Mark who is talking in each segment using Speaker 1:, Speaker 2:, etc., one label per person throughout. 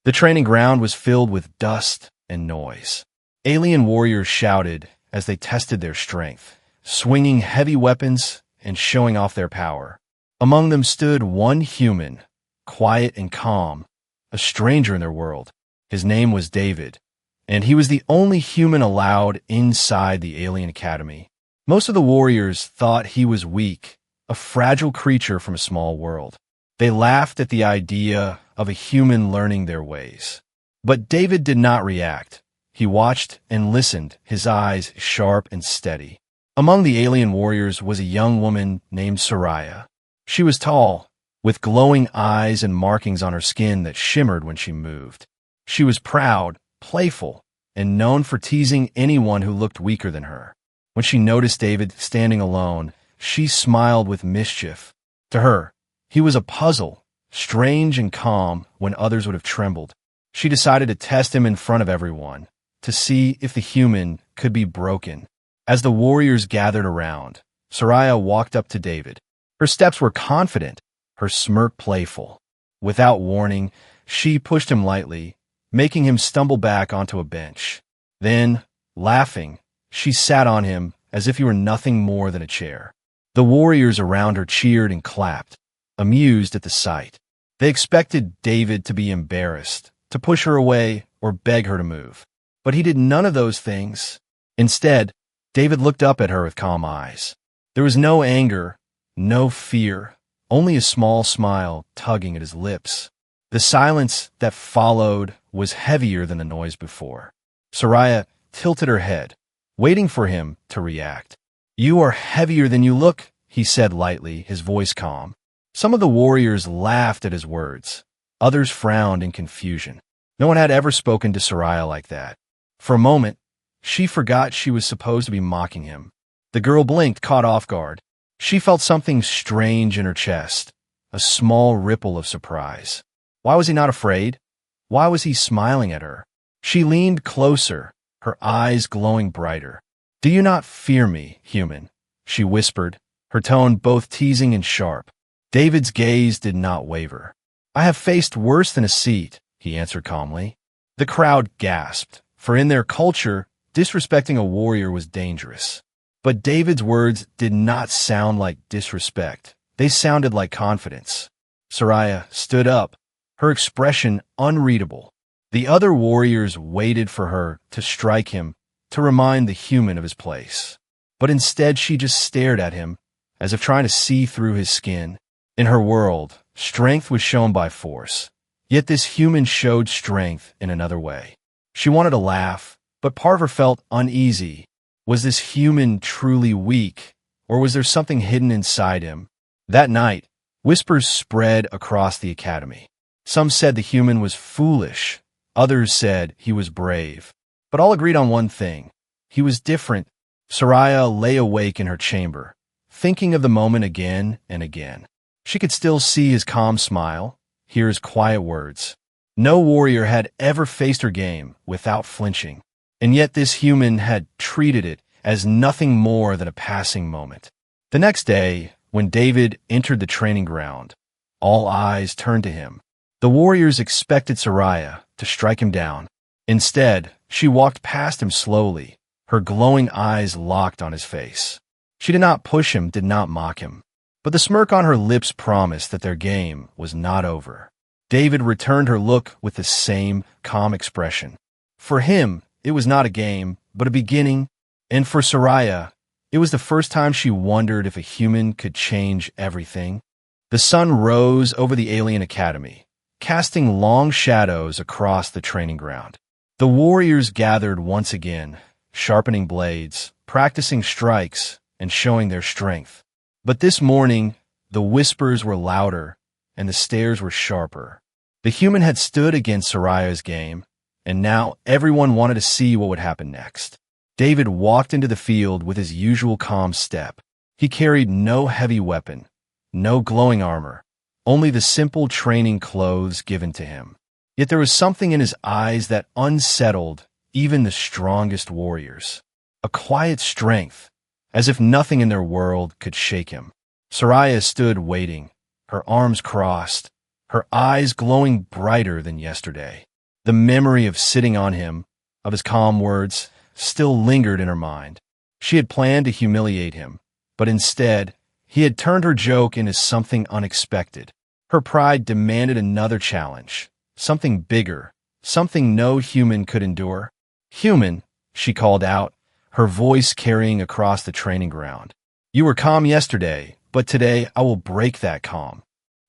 Speaker 1: The training ground was filled with dust and noise. Alien warriors shouted as they tested their strength, swinging heavy weapons and showing off their power. Among them stood one human, quiet and calm, a stranger in their world. His name was David, and he was the only human allowed inside the alien academy. Most of the warriors thought he was weak, a fragile creature from a small world. They laughed at the idea of a human learning their ways. But David did not react. He watched and listened, his eyes sharp and steady. Among the alien warriors was a young woman named Soraya. She was tall, with glowing eyes and markings on her skin that shimmered when she moved. She was proud, playful, and known for teasing anyone who looked weaker than her. When she noticed David standing alone, she smiled with mischief. To her, he was a puzzle, strange and calm when others would have trembled. She decided to test him in front of everyone, to see if the human could be broken. As the warriors gathered around, Soraya walked up to David. Her steps were confident, her smirk playful. Without warning, she pushed him lightly, making him stumble back onto a bench. Then, laughing, she sat on him as if he were nothing more than a chair. The warriors around her cheered and clapped, amused at the sight. They expected David to be embarrassed, to push her away or beg her to move. But he did none of those things. Instead, David looked up at her with calm eyes. There was no anger, no fear, only a small smile tugging at his lips. The silence that followed was heavier than the noise before. Soraya tilted her head, waiting for him to react. "You are heavier than you look," he said lightly, his voice calm. Some of the warriors laughed at his words. Others frowned in confusion. No one had ever spoken to Soraya like that. For a moment, she forgot she was supposed to be mocking him. The girl blinked, caught off guard. She felt something strange in her chest, a small ripple of surprise. Why was he not afraid? Why was he smiling at her? She leaned closer, her eyes glowing brighter. "Do you not fear me, human?" she whispered, her tone both teasing and sharp. David's gaze did not waver. "I have faced worse than a seat," he answered calmly. The crowd gasped, for in their culture, disrespecting a warrior was dangerous. But David's words did not sound like disrespect. They sounded like confidence. Soraya stood up, her expression unreadable. The other warriors waited for her to strike him, to remind the human of his place. But instead she just stared at him, as if trying to see through his skin. In her world, strength was shown by force. Yet this human showed strength in another way. She wanted to laugh, but part of her felt uneasy. Was this human truly weak, or was there something hidden inside him? That night, whispers spread across the academy. Some said the human was foolish. Others said he was brave. But all agreed on one thing. He was different. Soraya lay awake in her chamber, thinking of the moment again and again. She could still see his calm smile, hear his quiet words. No warrior had ever faced her game without flinching, and yet this human had treated it as nothing more than a passing moment. The next day, when David entered the training ground, all eyes turned to him. The warriors expected Soraya to strike him down. Instead, she walked past him slowly, her glowing eyes locked on his face. She did not push him, did not mock him. But the smirk on her lips promised that their game was not over. David returned her look with the same calm expression. For him, it was not a game, but a beginning, and for Soraya, it was the first time she wondered if a human could change everything. The sun rose over the alien academy, casting long shadows across the training ground. The warriors gathered once again, sharpening blades, practicing strikes, and showing their strength. But this morning, the whispers were louder, and the stares were sharper. The human had stood against Soraya's game, and now everyone wanted to see what would happen next. David walked into the field with his usual calm step. He carried no heavy weapon, no glowing armor, only the simple training clothes given to him. Yet there was something in his eyes that unsettled even the strongest warriors. A quiet strength, as if nothing in their world could shake him. Soraya stood waiting, her arms crossed, her eyes glowing brighter than yesterday. The memory of sitting on him, of his calm words, still lingered in her mind. She had planned to humiliate him, but instead, he had turned her joke into something unexpected. Her pride demanded another challenge, something bigger, something no human could endure. "Human," she called out, her voice carrying across the training ground. "You were calm yesterday, but today I will break that calm."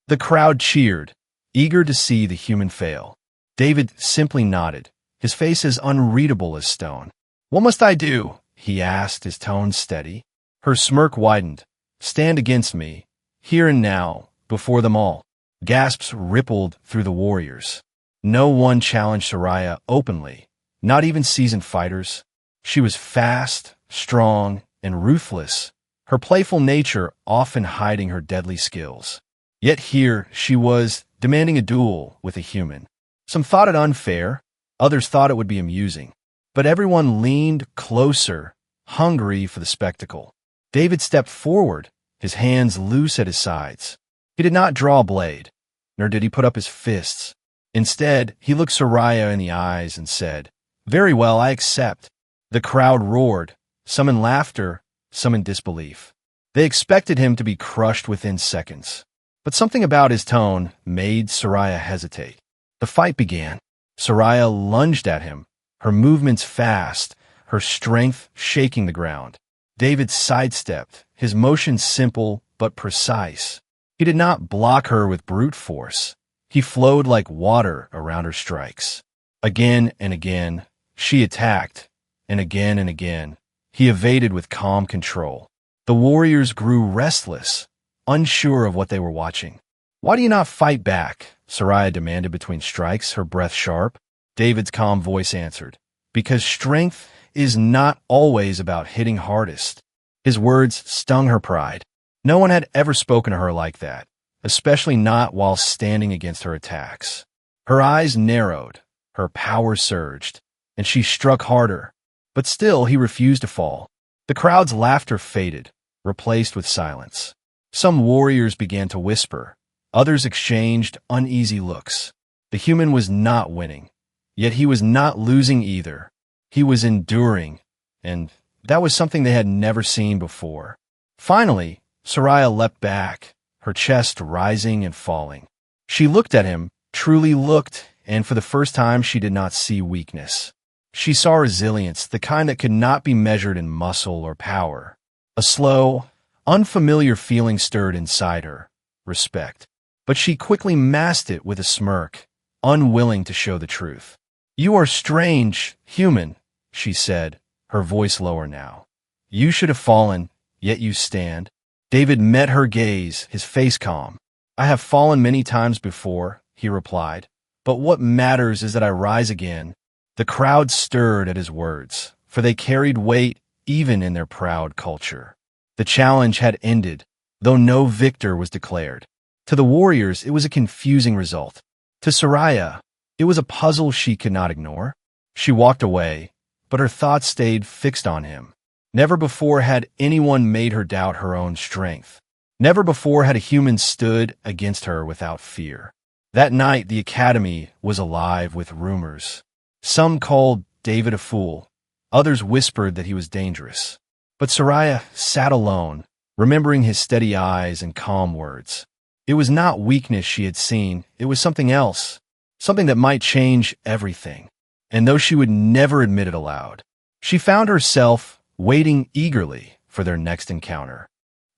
Speaker 1: The crowd cheered, eager to see the human fail. David simply nodded, his face as unreadable as stone. "What must I do?" he asked, his tone steady. Her smirk widened. "Stand against me, here and now, before them all." Gasps rippled through the warriors. No one challenged Soraya openly, not even seasoned fighters. She was fast, strong, and ruthless, her playful nature often hiding her deadly skills. Yet here she was, demanding a duel with a human. Some thought it unfair, others thought it would be amusing. But everyone leaned closer, hungry for the spectacle. David stepped forward, his hands loose at his sides. He did not draw a blade, nor did he put up his fists. Instead, he looked Soraya in the eyes and said, "Very well, I accept." The crowd roared, some in laughter, some in disbelief. They expected him to be crushed within seconds. But something about his tone made Soraya hesitate. The fight began. Soraya lunged at him, her movements fast, her strength shaking the ground. David sidestepped, his motions simple but precise. He did not block her with brute force. He flowed like water around her strikes. Again and again, she attacked, and again, he evaded with calm control. The warriors grew restless, unsure of what they were watching. "Why do you not fight back?" Soraya demanded between strikes, her breath sharp. David's calm voice answered, "Because strength is not always about hitting hardest." His words stung her pride. No one had ever spoken to her like that, especially not while standing against her attacks. Her eyes narrowed, her power surged, and she struck harder. But still he refused to fall. The crowd's laughter faded, replaced with silence. Some warriors began to whisper. Others exchanged uneasy looks. The human was not winning, yet he was not losing either. He was enduring, and that was something they had never seen before. Finally, Soraya leapt back, her chest rising and falling. She looked at him, truly looked, and for the first time she did not see weakness. She saw resilience, the kind that could not be measured in muscle or power. A slow, unfamiliar feeling stirred inside her, respect. But she quickly masked it with a smirk, unwilling to show the truth. "You are strange, human," she said, her voice lower now. "You should have fallen, yet you stand." David met her gaze, his face calm. "I have fallen many times before," he replied, "but what matters is that I rise again." The crowd stirred at his words, for they carried weight even in their proud culture. The challenge had ended, though no victor was declared. To the warriors, it was a confusing result. To Soraya, it was a puzzle she could not ignore. She walked away, but her thoughts stayed fixed on him. Never before had anyone made her doubt her own strength. Never before had a human stood against her without fear. That night, the academy was alive with rumors. Some called David a fool. Others whispered that he was dangerous. But Soraya sat alone, remembering his steady eyes and calm words. It was not weakness she had seen, it was something else, something that might change everything. And though she would never admit it aloud, she found herself waiting eagerly for their next encounter.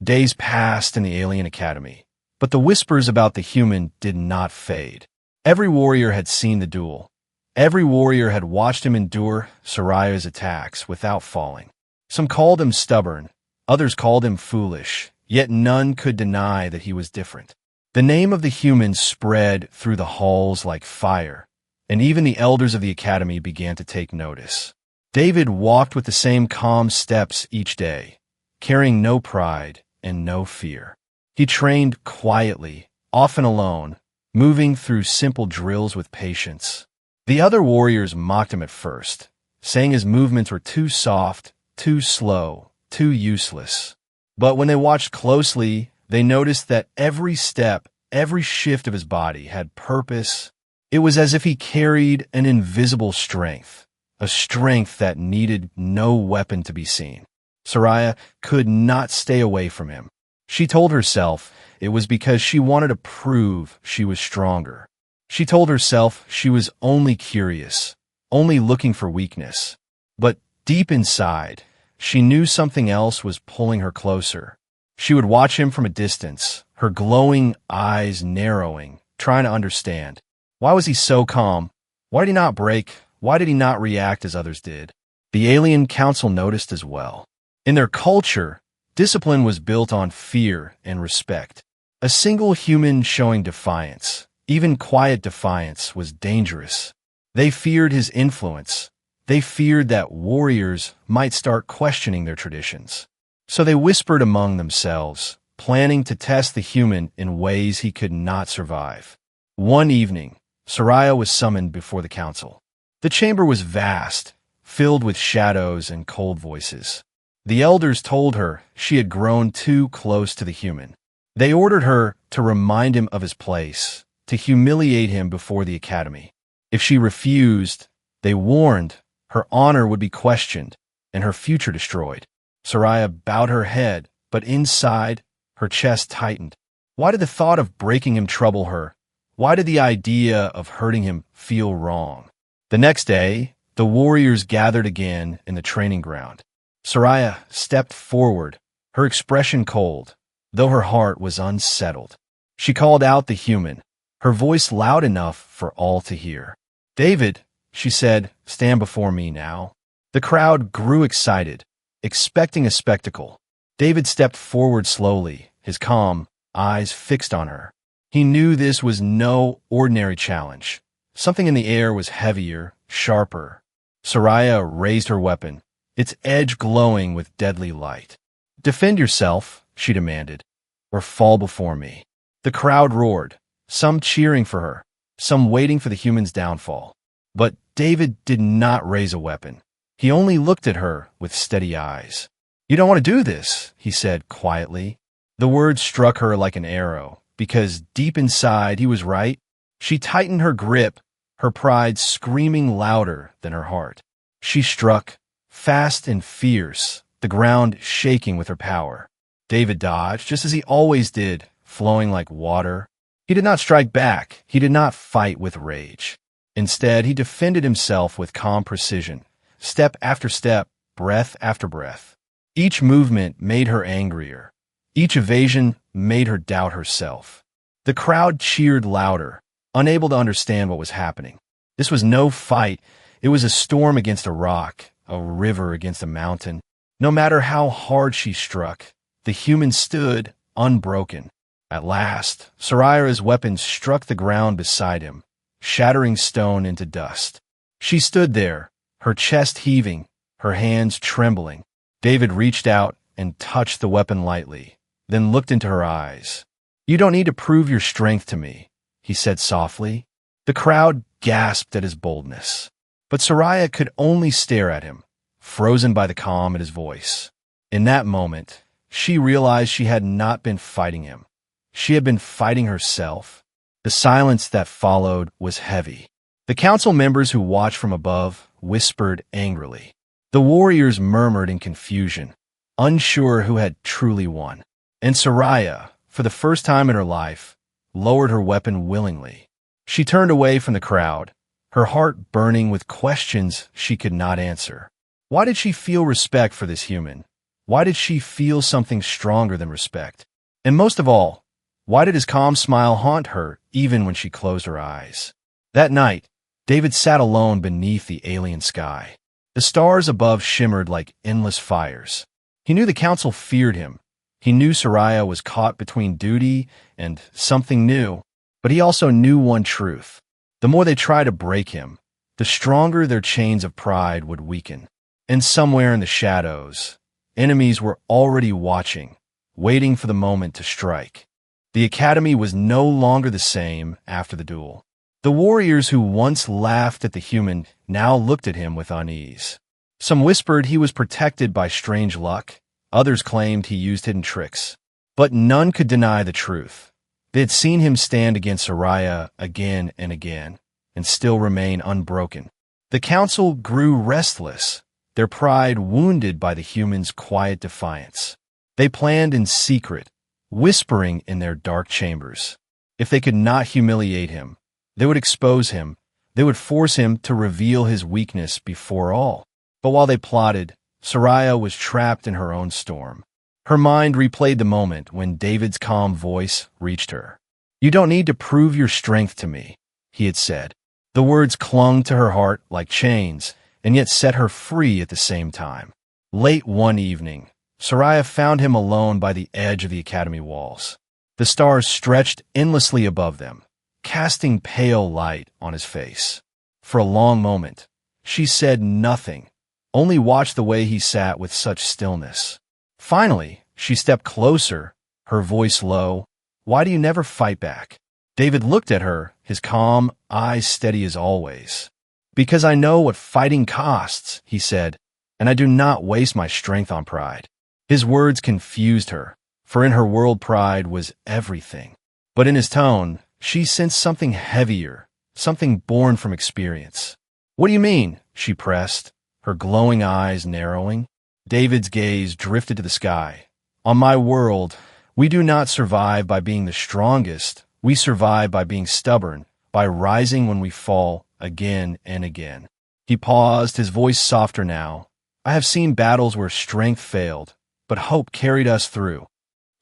Speaker 1: Days passed in the alien academy, but the whispers about the human did not fade. Every warrior had seen the duel. Every warrior had watched him endure Soraya's attacks without falling. Some called him stubborn, others called him foolish, yet none could deny that he was different. The name of the human spread through the halls like fire, and even the elders of the academy began to take notice. David walked with the same calm steps each day, carrying no pride and no fear. He trained quietly, often alone, moving through simple drills with patience. The other warriors mocked him at first, saying his movements were too soft, too slow, too useless. But when they watched closely, they noticed that every step, every shift of his body had purpose It was as if he carried an invisible strength, a strength that needed no weapon to be seen. Soraya could not stay away from him. She told herself it was because she wanted to prove she was stronger. She told herself she was only curious, only looking for weakness. But deep inside, she knew something else was pulling her closer. She would watch him from a distance, her glowing eyes narrowing, trying to understand. Why was he so calm? Why did he not break? Why did he not react as others did? The alien council noticed as well. In their culture, discipline was built on fear and respect. A single human showing defiance, even quiet defiance, was dangerous. They feared his influence. They feared that warriors might start questioning their traditions. So they whispered among themselves, planning to test the human in ways he could not survive. One evening, Soraya was summoned before the council. The chamber was vast, filled with shadows and cold voices. The elders told her she had grown too close to the human. They ordered her to remind him of his place, to humiliate him before the academy. If she refused, they warned, her honor would be questioned and her future destroyed. Soraya bowed her head, but inside, her chest tightened. Why did the thought of breaking him trouble her? Why did the idea of hurting him feel wrong? The next day, the warriors gathered again in the training ground. Soraya stepped forward, her expression cold, though her heart was unsettled. She called out the human, her voice loud enough for all to hear. "David," she said, "stand before me now." The crowd grew excited, expecting a spectacle. David stepped forward slowly, his calm eyes fixed on her. He knew this was no ordinary challenge. Something in the air was heavier, sharper. Soraya raised her weapon, its edge glowing with deadly light. "Defend yourself," she demanded, "or fall before me." The crowd roared, some cheering for her, some waiting for the human's downfall. But David did not raise a weapon. He only looked at her with steady eyes. "You don't want to do this," he said quietly. The words struck her like an arrow, because deep inside he was right. She tightened her grip, her pride screaming louder than her heart. She struck, fast and fierce, the ground shaking with her power. David dodged, just as he always did, flowing like water. He did not strike back. He did not fight with rage. Instead, he defended himself with calm precision, step after step, breath after breath. Each movement made her angrier. Each evasion made her doubt herself. The crowd cheered louder, unable to understand what was happening. This was no fight. It was a storm against a rock, a river against a mountain. No matter how hard she struck, the human stood unbroken. At last, Soraya's weapon struck the ground beside him, shattering stone into dust. She stood there, her chest heaving, her hands trembling. David reached out and touched the weapon lightly, then looked into her eyes. "You don't need to prove your strength to me," he said softly. The crowd gasped at his boldness. But Soraya could only stare at him, frozen by the calm in his voice. In that moment, she realized she had not been fighting him. She had been fighting herself. The silence that followed was heavy. The council members who watched from above whispered angrily. The warriors murmured in confusion, unsure who had truly won. And Soraya, for the first time in her life, lowered her weapon willingly. She turned away from the crowd, her heart burning with questions she could not answer. Why did she feel respect for this human? Why did she feel something stronger than respect? And most of all, why did his calm smile haunt her even when she closed her eyes? That night, David sat alone beneath the alien sky. The stars above shimmered like endless fires. He knew the council feared him. He knew Soraya was caught between duty and something new. But he also knew one truth. The more they tried to break him, the stronger their chains of pride would weaken. And somewhere in the shadows, enemies were already watching, waiting for the moment to strike. The academy was no longer the same after the duel. The warriors who once laughed at the human now looked at him with unease. Some whispered he was protected by strange luck. Others claimed he used hidden tricks. But none could deny the truth. They had seen him stand against Soraya again and again. and still remain unbroken. The council grew restless, their pride wounded by the humans' quiet defiance. They planned in secret, whispering in their dark chambers. If they could not humiliate him, they would expose him. They would force him to reveal his weakness before all. But while they plotted, Soraya was trapped in her own storm. Her mind replayed the moment when David's calm voice reached her. "You don't need to prove your strength to me," he had said. The words clung to her heart like chains, and yet set her free at the same time. Late one evening, Soraya found him alone by the edge of the academy walls. The stars stretched endlessly above them, casting pale light on his face. For a long moment, she said nothing, only watched the way he sat with such stillness. Finally, she stepped closer, her voice low. "Why do you never fight back?" David looked at her, his calm eyes steady as always. "Because I know what fighting costs," he said, "and I do not waste my strength on pride." His words confused her, for in her world pride was everything. But in his tone, she sensed something heavier, something born from experience. "What do you mean?" she pressed, her glowing eyes narrowing. David's gaze drifted to the sky. "On my world, we do not survive by being the strongest. We survive by being stubborn, by rising when we fall again and again." He paused, his voice softer now. "I have seen battles where strength failed, but hope carried us through."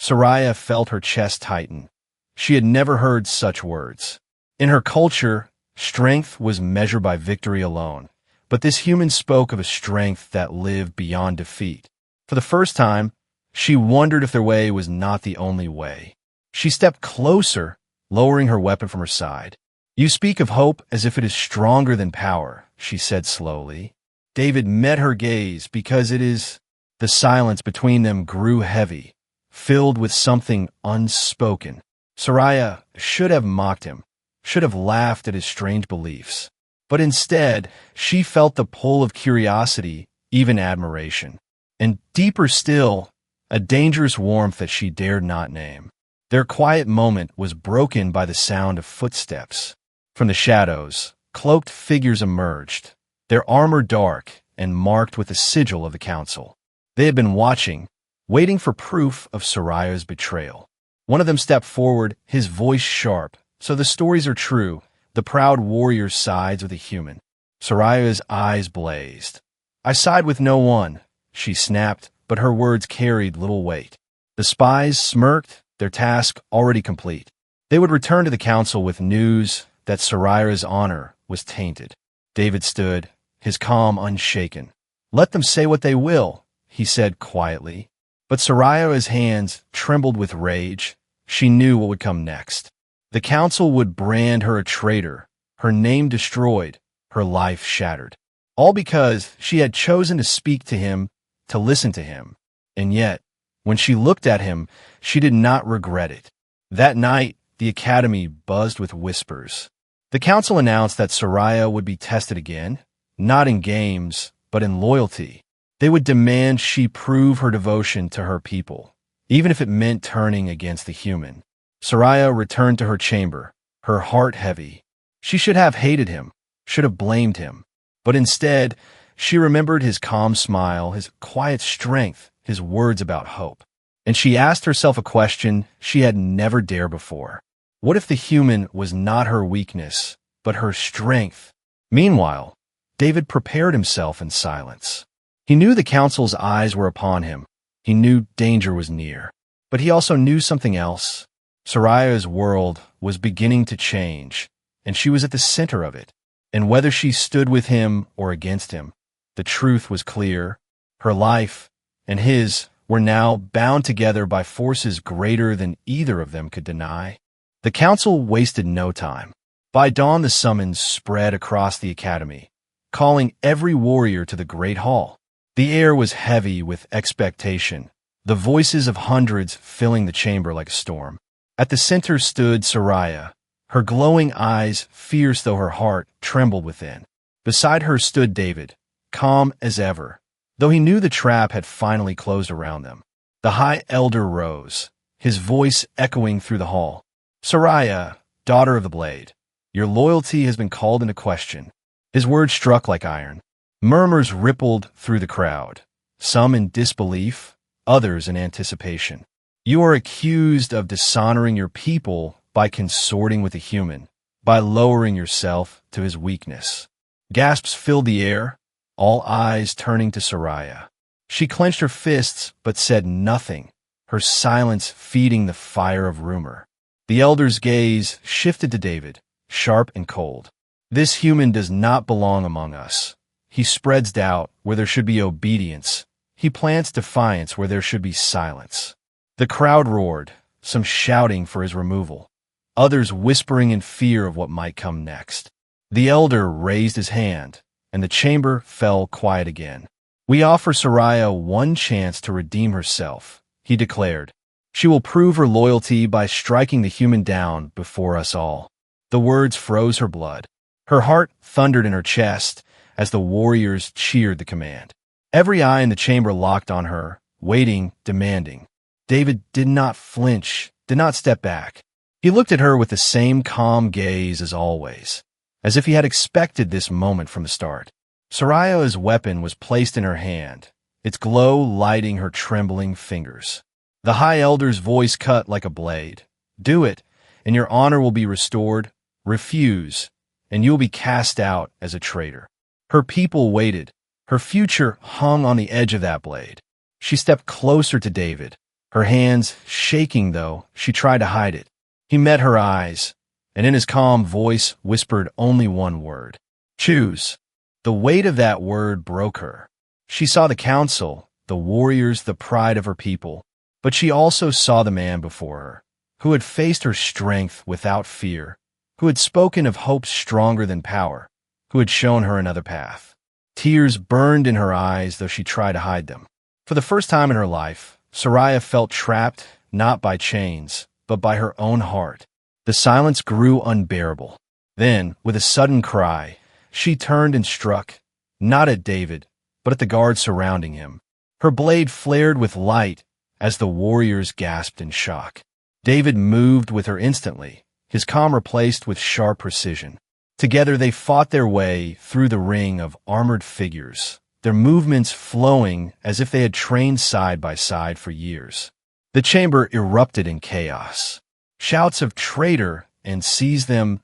Speaker 1: Soraya felt her chest tighten. She had never heard such words. In her culture, strength was measured by victory alone, but this human spoke of a strength that lived beyond defeat. For the first time, she wondered if their way was not the only way. She stepped closer, lowering her weapon from her side. "You speak of hope as if it is stronger than power," she said slowly. David met her gaze because it is. The silence between them grew heavy, filled with something unspoken. Soraya should have mocked him, should have laughed at his strange beliefs. But instead, she felt the pull of curiosity, even admiration. And deeper still, a dangerous warmth that she dared not name. Their quiet moment was broken by the sound of footsteps. From the shadows, cloaked figures emerged, their armor dark and marked with the sigil of the council. They had been watching, waiting for proof of Soraya's betrayal. One of them stepped forward, his voice sharp. "So the stories are true. The proud warrior sides with a human." Soraya's eyes blazed. "I side with no one," she snapped, but her words carried little weight. The spies smirked, their task already complete. They would return to the council with news that Soraya's honor was tainted. David stood, his calm unshaken. "Let them say what they will," he said quietly. But Soraya's hands trembled with rage. She knew what would come next. The council would brand her a traitor, her name destroyed, her life shattered. All because she had chosen to speak to him, to listen to him. And yet, when she looked at him, she did not regret it. That night, the academy buzzed with whispers. The council announced that Soraya would be tested again, not in games, but in loyalty. They would demand she prove her devotion to her people, even if it meant turning against the human. Soraya returned to her chamber, her heart heavy. She should have hated him, should have blamed him. But instead, she remembered his calm smile, his quiet strength, his words about hope. And she asked herself a question she had never dared before. What if the human was not her weakness, but her strength? Meanwhile, David prepared himself in silence. He knew the council's eyes were upon him. He knew danger was near. But he also knew something else. Soraya's world was beginning to change, and she was at the center of it. And whether she stood with him or against him, the truth was clear. Her life and his were now bound together by forces greater than either of them could deny. The council wasted no time. By dawn, the summons spread across the academy, calling every warrior to the great hall. The air was heavy with expectation, the voices of hundreds filling the chamber like a storm. At the center stood Soraya, her glowing eyes fierce though her heart trembled within. Beside her stood David, calm as ever, though he knew the trap had finally closed around them. The High Elder rose, his voice echoing through the hall. "Soraya, daughter of the blade, Your loyalty has been called into question." His words struck like iron. Murmurs rippled through the crowd, some in disbelief, others in anticipation. "You are accused of dishonoring your people by consorting with a human, by lowering yourself to his weakness." Gasps filled the air, all eyes turning to Soraya. She clenched her fists but said nothing, her silence feeding the fire of rumor. The elder's gaze shifted to David, sharp and cold. "This human does not belong among us. He spreads doubt where there should be obedience. He plants defiance where there should be silence." The crowd roared, some shouting for his removal, others whispering in fear of what might come next. The elder raised his hand, and the chamber fell quiet again. "We offer Soraya one chance to redeem herself," he declared. "She will prove her loyalty by striking the human down before us all." The words froze her blood. Her heart thundered in her chest as the warriors cheered the command. Every eye in the chamber locked on her, waiting, demanding. David did not flinch, did not step back. He looked at her with the same calm gaze as always, as if he had expected this moment from the start. Soraya's weapon was placed in her hand, its glow lighting her trembling fingers. The High Elder's voice cut like a blade. "Do it, and your honor will be restored. Refuse, and you will be cast out as a traitor." Her people waited. Her future hung on the edge of that blade. She stepped closer to David, her hands shaking though she tried to hide it. He met her eyes, and in his calm voice whispered only one word: "Choose." The weight of that word broke her. She saw the council, the warriors, the pride of her people, but she also saw the man before her, who had faced her strength without fear, who had spoken of hope stronger than power, who had shown her another path. Tears burned in her eyes, though she tried to hide them. For the first time in her life, Soraya felt trapped not by chains, but by her own heart. The silence grew unbearable. Then, with a sudden cry, she turned and struck, not at David, but at the guards surrounding him. Her blade flared with light as the warriors gasped in shock. David moved with her instantly, his calm replaced with sharp precision. Together they fought their way through the ring of armored figures, their movements flowing as if they had trained side by side for years. The chamber erupted in chaos. Shouts of "traitor" and "seize them"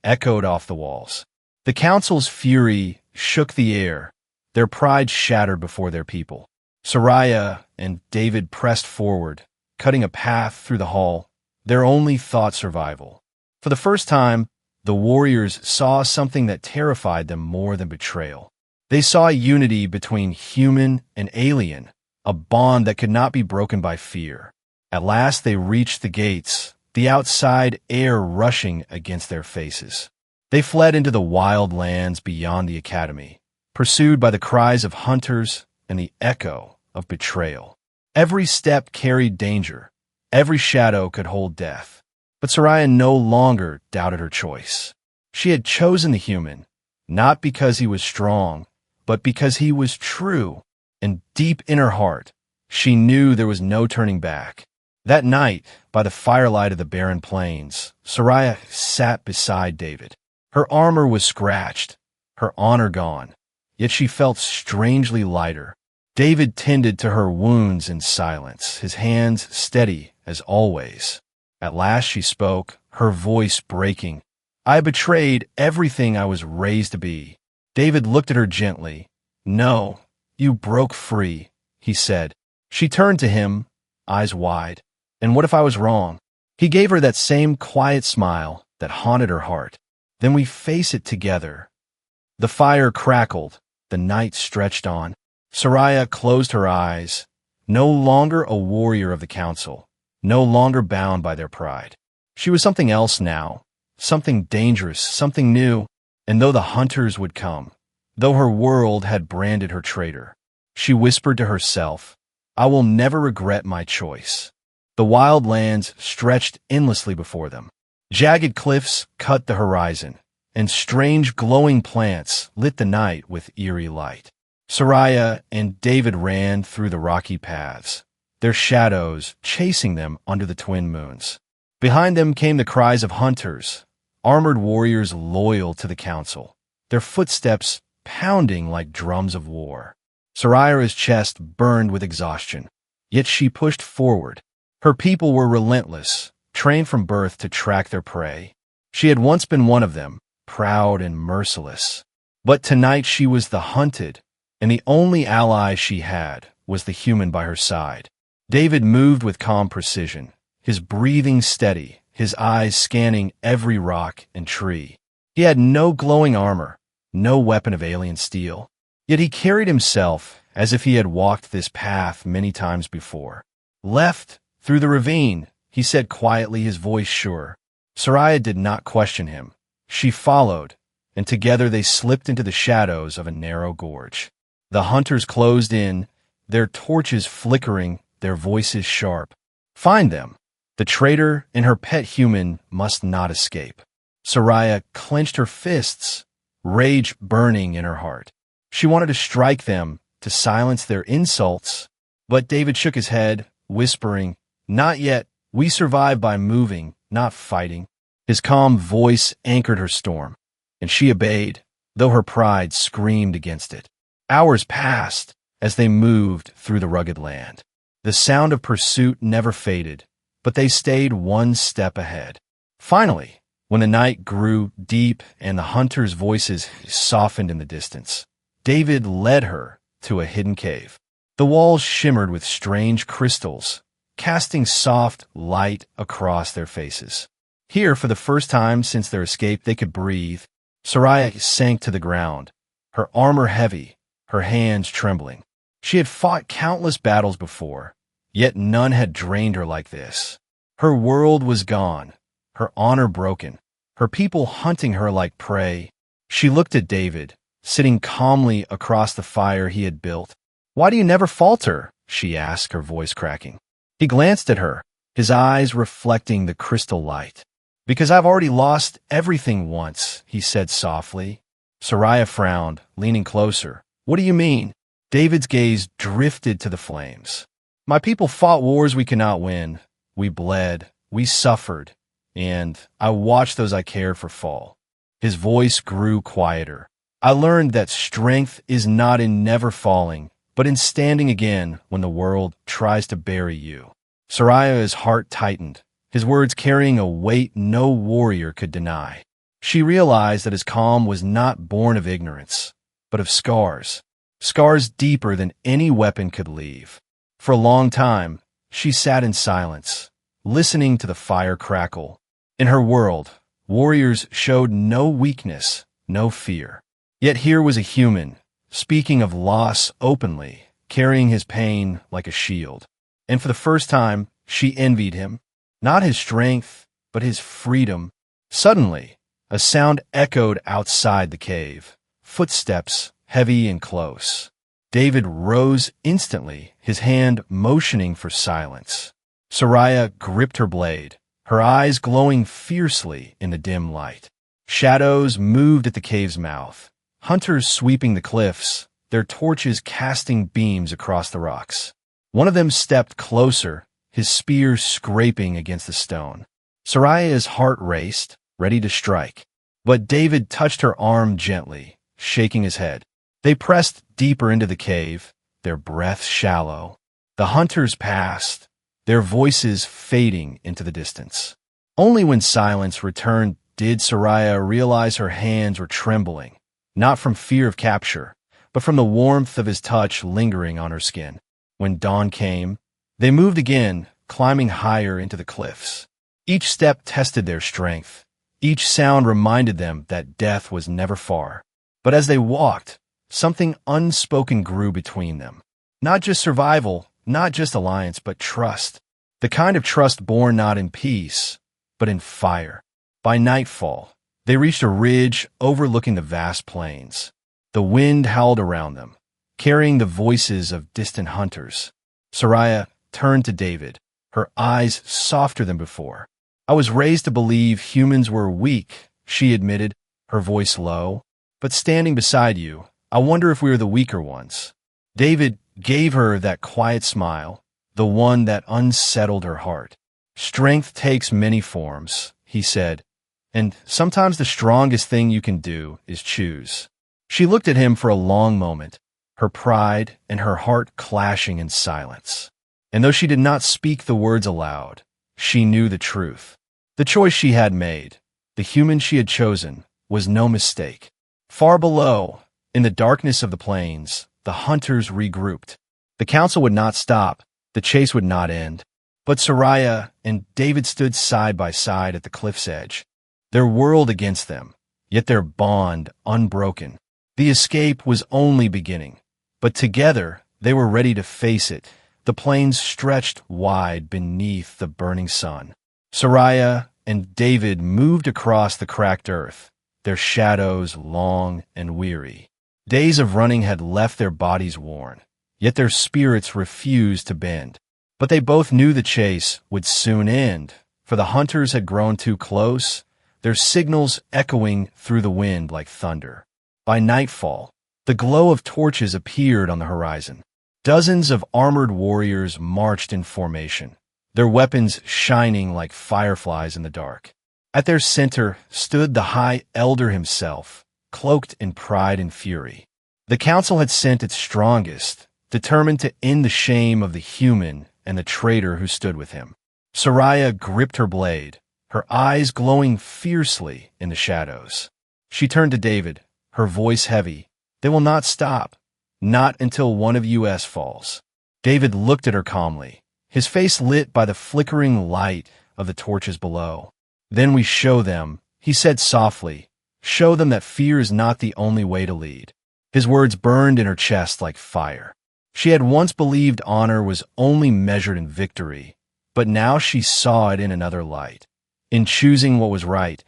Speaker 1: echoed off the walls. The council's fury shook the air, their pride shattered before their people. Soraya and David pressed forward, cutting a path through the hall, their only thought survival. For the first time, the warriors saw something that terrified them more than betrayal. They saw unity between human and alien, a bond that could not be broken by fear. At last they reached the gates, the outside air rushing against their faces. They fled into the wild lands beyond the academy, pursued by the cries of hunters and the echo of betrayal. Every step carried danger. Every shadow could hold death. But Soraya no longer doubted her choice. She had chosen the human, not because he was strong, but because he was true. And deep in her heart, she knew there was no turning back. That night, by the firelight of the barren plains, Soraya sat beside David. Her armor was scratched, her honor gone, yet she felt strangely lighter. David tended to her wounds in silence, his hands steady as always. At last she spoke, her voice breaking. "I betrayed everything I was raised to be." David looked at her gently. "No, you broke free," he said. She turned to him, eyes wide. "And what if I was wrong?" He gave her that same quiet smile that haunted her heart. "Then we face it together." The fire crackled, the night stretched on. Soraya closed her eyes, no longer a warrior of the council, no longer bound by their pride. She was something else now, something dangerous, something new, and though the hunters would come, though her world had branded her traitor, she whispered to herself, "I will never regret my choice." The wild lands stretched endlessly before them. Jagged cliffs cut the horizon, and strange glowing plants lit the night with eerie light. Soraya and David ran through the rocky paths, their shadows chasing them under the twin moons. Behind them came the cries of hunters, armored warriors loyal to the council, their footsteps pounding like drums of war. Saraya's chest burned with exhaustion, yet she pushed forward. Her people were relentless, trained from birth to track their prey. She had once been one of them, proud and merciless. But tonight she was the hunted, and the only ally she had was the human by her side. David moved with calm precision, his breathing steady, his eyes scanning every rock and tree. He had no glowing armor, no weapon of alien steel, yet he carried himself as if he had walked this path many times before. Left, through the ravine, he said quietly, his voice sure. Saraya did not question him. She followed, and together they slipped into the shadows of a narrow gorge. The hunters closed in, their torches flickering, their voices sharp. Find them. The traitor and her pet human must not escape. Saraya clenched her fists, rage burning in her heart. She wanted to strike them, to silence their insults, but David shook his head, whispering, "Not yet. We survive by moving, not fighting." His calm voice anchored her storm, and she obeyed, though her pride screamed against it. Hours passed as they moved through the rugged land. The sound of pursuit never faded, but they stayed one step ahead. Finally, when the night grew deep and the hunters' voices softened in the distance, David led her to a hidden cave. The walls shimmered with strange crystals, casting soft light across their faces. Here, for the first time since their escape, they could breathe. Saraya sank to the ground, her armor heavy, her hands trembling. She had fought countless battles before, yet none had drained her like this. Her world was gone, her honor broken, her people hunting her like prey. She looked at David, sitting calmly across the fire he had built. "Why do you never falter?" she asked, her voice cracking. He glanced at her, his eyes reflecting the crystal light. "Because I've already lost everything once," he said softly. Saraya frowned, leaning closer. "What do you mean?" David's gaze drifted to the flames. "My people fought wars we cannot win. We bled, we suffered, and I watched those I cared for fall." His voice grew quieter. "I learned that strength is not in never falling, but in standing again when the world tries to bury you." Saraya's heart tightened, his words carrying a weight no warrior could deny. She realized that his calm was not born of ignorance, but of scars, scars deeper than any weapon could leave. For a long time, she sat in silence, listening to the fire crackle. In her world, warriors showed no weakness, no fear. Yet here was a human, speaking of loss openly, carrying his pain like a shield. And for the first time, she envied him, not his strength, but his freedom. Suddenly, a sound echoed outside the cave, footsteps heavy and close. David rose instantly, his hand motioning for silence. Saraya gripped her blade, her eyes glowing fiercely in the dim light. Shadows moved at the cave's mouth, hunters sweeping the cliffs, their torches casting beams across the rocks. One of them stepped closer, his spear scraping against the stone. Saraya's heart raced, ready to strike. But David touched her arm gently, shaking his head. They pressed deeper into the cave, their breaths shallow. The hunters passed, their voices fading into the distance. Only when silence returned did Saraya realize her hands were trembling, not from fear of capture, but from the warmth of his touch lingering on her skin. When dawn came, they moved again, climbing higher into the cliffs. Each step tested their strength. Each sound reminded them that death was never far. But as they walked, something unspoken grew between them. Not just survival, not just alliance, but trust. The kind of trust born not in peace, but in fire. By nightfall, they reached a ridge overlooking the vast plains. The wind howled around them, carrying the voices of distant hunters. Saraya turned to David, her eyes softer than before. "I was raised to believe humans were weak," she admitted, her voice low. "But standing beside you, I wonder if we are the weaker ones." David gave her that quiet smile, the one that unsettled her heart. "Strength takes many forms," he said, And sometimes the strongest thing you can do is choose. She looked at him for a long moment, her pride and her heart clashing in silence. And though she did not speak the words aloud, she knew the truth. The choice she had made, the human she had chosen, was no mistake. Far below, in the darkness of the plains, the hunters regrouped. The council would not stop, the chase would not end. But Soraya and David stood side by side at the cliff's edge, their world against them, yet their bond unbroken. The escape was only beginning, but together they were ready to face it. The plains stretched wide beneath the burning sun. Soraya and David moved across the cracked earth, their shadows long and weary. Days of running had left their bodies worn, yet their spirits refused to bend. But they both knew the chase would soon end, for the hunters had grown too close, their signals echoing through the wind like thunder. By nightfall, the glow of torches appeared on the horizon. Dozens of armored warriors marched in formation, their weapons shining like fireflies in the dark. At their center stood the High Elder himself, cloaked in pride and fury. The council had sent its strongest, determined to end the shame of the human and the traitor who stood with him. Soraya gripped her blade, her eyes glowing fiercely in the shadows. She turned to David, her voice heavy. "They will not stop. Not until one of us falls." David looked at her calmly, his face lit by the flickering light of the torches below. "Then we show them," he said softly, "show them that fear is not the only way to lead." His words burned in her chest like fire. She had once believed honor was only measured in victory, but now she saw it in another light, in choosing what was right,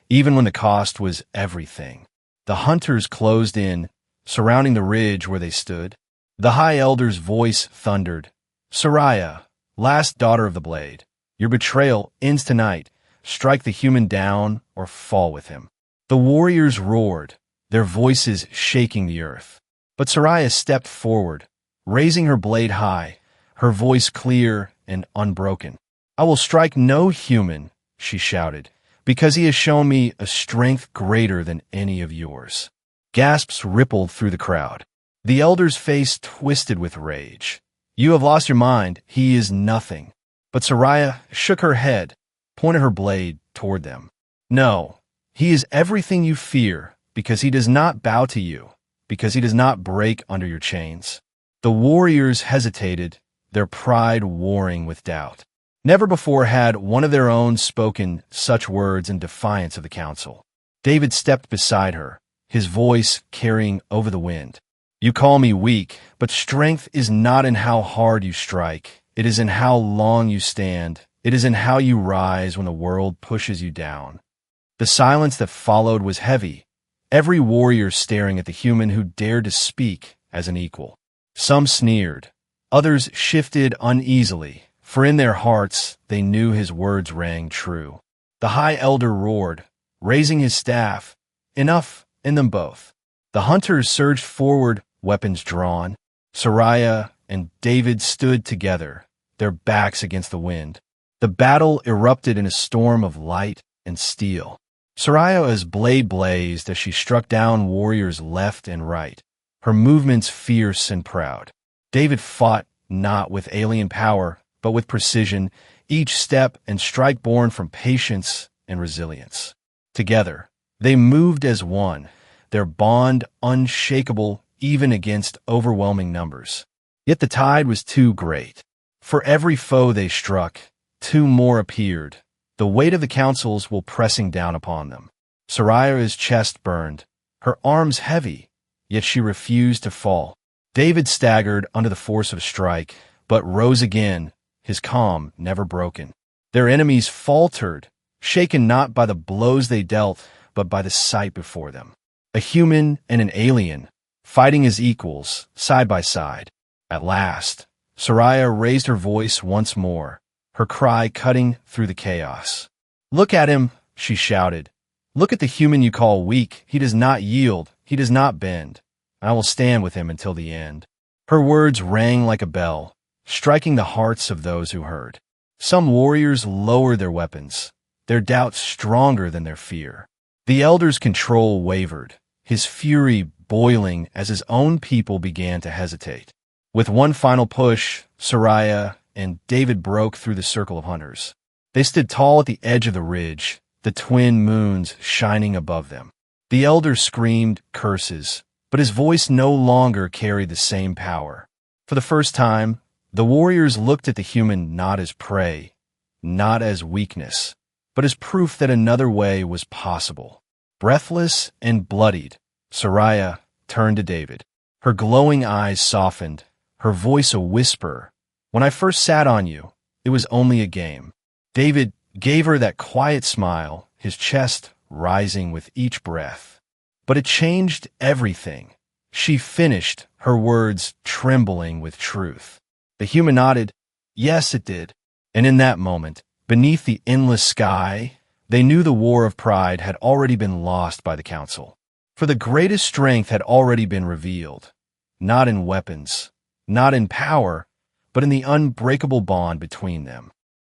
Speaker 1: even when the cost was everything. The hunters closed in, surrounding the ridge where they stood. The High Elder's voice thundered, "Soraya, last daughter of the blade, your betrayal ends tonight. Strike the human down or fall with him." The warriors roared, their voices shaking the earth. But Soraya stepped forward, raising her blade high, her voice clear and unbroken. "I will strike no human," she shouted, "because he has shown me a strength greater than any of yours." Gasps rippled through the crowd. The elder's face twisted with rage. "You have lost your mind. He is nothing." But Soraya shook her head, pointed her blade toward them. "No, he is everything you fear, because he does not bow to you, because he does not break under your chains." The warriors hesitated, their pride warring with doubt. Never before had one of their own spoken such words in defiance of the council. David stepped beside her, his voice carrying over the wind. "You call me weak, but strength is not in how hard you strike. It is in how long you stand. It is in how you rise when the world pushes you down." The silence that followed was heavy, every warrior staring at the human who dared to speak as an equal. Some sneered, others shifted uneasily, for in their hearts they knew his words rang true. The High Elder roared, raising his staff, "Enough!" in them both. The hunters surged forward, weapons drawn. Soraya and David stood together, their backs against the wind. The battle erupted in a storm of light and steel. Soraya's blade blazed as she struck down warriors left and right, her movements fierce and proud. David fought not with alien power, but with precision, each step and strike born from patience and resilience. Together, they moved as one, their bond unshakable even against overwhelming numbers. Yet the tide was too great. For every foe they struck, two more appeared, the weight of the councils will pressing down upon them. Soraya's chest burned, her arms heavy, yet she refused to fall. David staggered under the force of strike, but rose again, his calm never broken. Their enemies faltered, shaken not by the blows they dealt, but by the sight before them. A human and an alien, fighting as equals, side by side. At last, Soraya raised her voice once more, her cry cutting through the chaos. "Look at him," she shouted. "Look at the human you call weak. He does not yield. He does not bend. I will stand with him until the end." Her words rang like a bell, striking the hearts of those who heard. Some warriors lowered their weapons, their doubts stronger than their fear. The elder's control wavered, his fury boiling as his own people began to hesitate. With one final push, Soraya and David broke through the circle of hunters. They stood tall at the edge of the ridge, the twin moons shining above them. The elder screamed curses, but his voice no longer carried the same power. For the first time, the warriors looked at the human not as prey, not as weakness, but as proof that another way was possible. Breathless and bloodied, Soraya turned to David. Her glowing eyes softened, her voice a whisper. "When I first sat on you, it was only a game." David gave her that quiet smile, his chest rising with each breath. But it changed everything. She finished, her words trembling with truth. The human nodded. Yes, it did. And in that moment, beneath the endless sky, they knew the war of pride had already been lost by the council. For the greatest strength had already been revealed, not in weapons, not in power, but in the unbreakable bond between them.